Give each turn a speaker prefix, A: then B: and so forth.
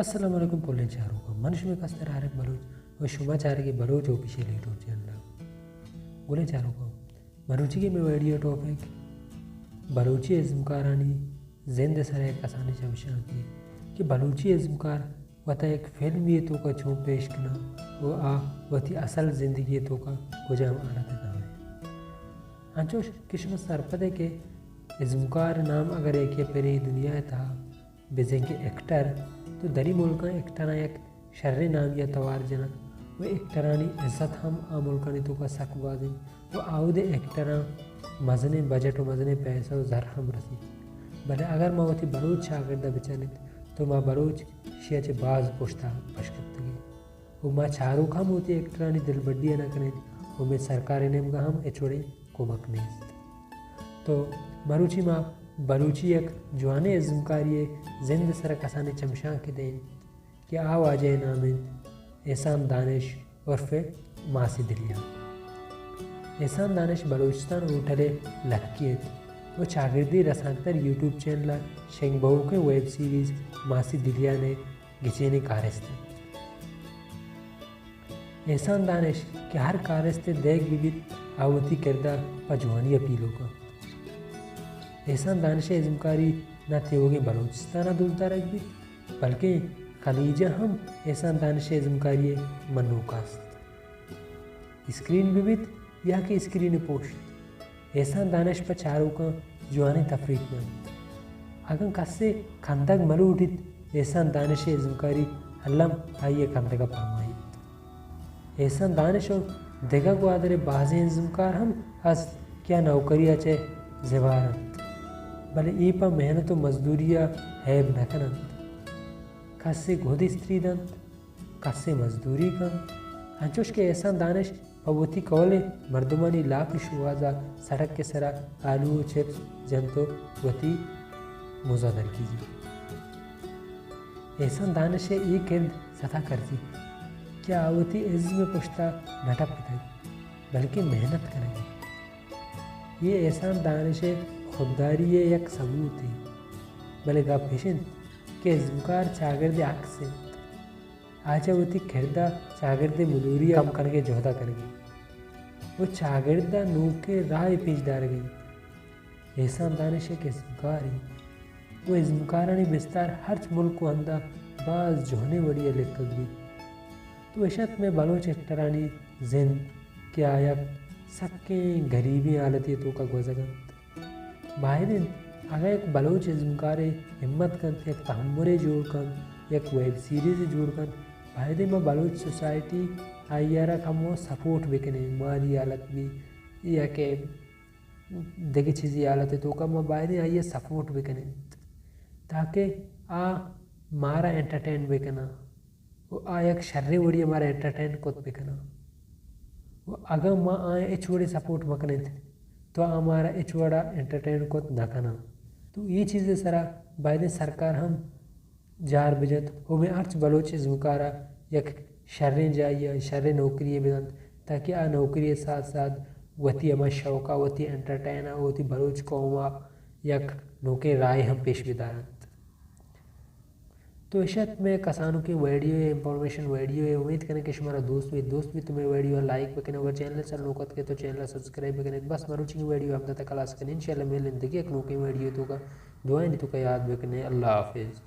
A: السلام علیکم پولین چاروں کا منش میں کس طرح رک بلوچ و شما چارے کے بلوچ و پیشے لیٹو چینل بولے چاروں کو بلوچی کے میں ویڈیو ٹاپک بلوچی ازمکارانی زند سر ایک آسانی چمشان کی کہ بلوچی ازمکار وطا ایک فلم یہ تو کا چون پیش کنا وہ وطی اصل زندگی تو کا کجام آرات نام ہے انچوش کشمت سرپدے کے ازمکار نام اگر ایک یہ پہلے دنیا تھا بزن کے ایکٹر تو دری ملکہ ایکٹرہ ایک شر نام یا توار جنا وہ ایکٹرانی عزت ہم ملکانی تو کا سک بازیں وہ آؤ دے ایکٹرہ مزنے بجٹ و مزنے پیسہ و زر ہم رسی بلے اگر ماں ہوتی بلوچ شاگردہ بچانت تو ماں بلوچ شیعہ باز پوشتا پشکتگی وہ ماں چاروں کھم ہوتی ایکٹرانی دل بڑی نہ کریں وہ میں سرکاری نیم گا ہم اچوڑے کو مکنیست تو بلوچی ماں بلوچی ایک جوانے ازمکاری زند سر کسانی چمشان کے دیں کہ آواجہ نامن احسان دانش عرف ماسی دلیا احسان دانش بلوچستان اٹھلے لکیت وہ شاگردی رسانتر یوٹیوب چینل شنگ بہو کے ویب سیریز ماسی دلیا نے گچینے کارستے احسان دانش کہ ہر کارستے دیکھ بیت آوتی کردہ پجوانی اپیلوں کا احسان دانش ازمکاری نہ تیوگے بلوچستانہ دولتا رکھ بھی بلکہ خلیجہ ہم احسان دانش ازمکاری منوکاست اسکرین بھی بیت یا کہ اسکرین پوشت احسان دانش پر چاروں کا جوانی تفریق میں اگر کسے کھندگ ملو اٹھت احسان دانش ازمکاری علم آئیے کھندگا پرمائیت احسان دانش اور دگا کو آدھر بازیں ازمکار ہم از کیا نوکری اچھے زبارن بلے ای پا محنت و مزدوریا حیب نہ کنند کسے گھود استری دند کسے مزدوری کند انچوش کے احسان دانش پوتی کولے مردمانی لاک شوازا سڑک کے سرا آلو و چپس جنتو وتی مزادر کیجی احسان دانش ایک کرد ستا کرتی کیا آوتی عز میں پشتا نٹپ پتائی بلکہ محنت کریں یہ احسان دانش خودداری یک ثبوت ہے بلے گا پیشن کہ ازمکار چاگرد عکس سے آجا ہوتی کردہ چاگرد مدوری کم کرنے جہدہ کر گئی وہ چاگردہ نوکے راہ پیش دار گئی احسان دانش ایک ازمکار ہے وہ ازمکارانی بستار ہر ملک کو اندہ باز جوہنے وڑی لکھ گئی تو اشت میں بلوچ ایکٹرانی زند کہ آیا سکیں غریبی حالتی تو کا گوزگا باہرین اگر ایک بلوچ ازمکار ہمت کن ایک تحمرے جوڑ کن ایک ویب سیریز جوڑ کن باہرین میں بلوچ سوسائٹی آئیارہ کم وہ سپورٹ بکنے مالی حالت بھی یا کہ دیکھ چیزی حالت تو کم وہ باہرین آئیے سپورٹ بکنے تاکہ مارا انٹرٹین بکنا وہ ایک شرری وڑی ہمارا انٹرٹین کت بکنا وہ اگر ماں آئیں اچھوڑے سپورٹ مکنے تھے تو ہمارا اچھوڑا انٹرٹین کو نہ کرنا تو یہ چیزیں سرا باید سرکار ہم جار بجت ہمیں ارچ بلوچ ازمکارا یک شریں جائیے شریں نوکری بدن تاکہ آ نوکری ساتھ ساتھ وتی ہمیں شوقہ وتی انٹرٹینا وتی بلوچ قوما یک نوکے رائے ہم پیش بدارن تو اشت میں کسانوں کی ویڈیو ہے انفارمیشن ویڈیو ہے امید کریں کہ شمارا دوست بھی تمہیں ویڈیو لائک بکنے اگر چینل چل نوکت کے تو چینل سبسکرائب بکنے بس مروچی کی ویڈیو ہم تک کلاس کریں انشاءاللہ میں لندگی ایک نوکی ویڈیو تو کا دعائیں نہیں تو کا یاد بکنے اللہ حافظ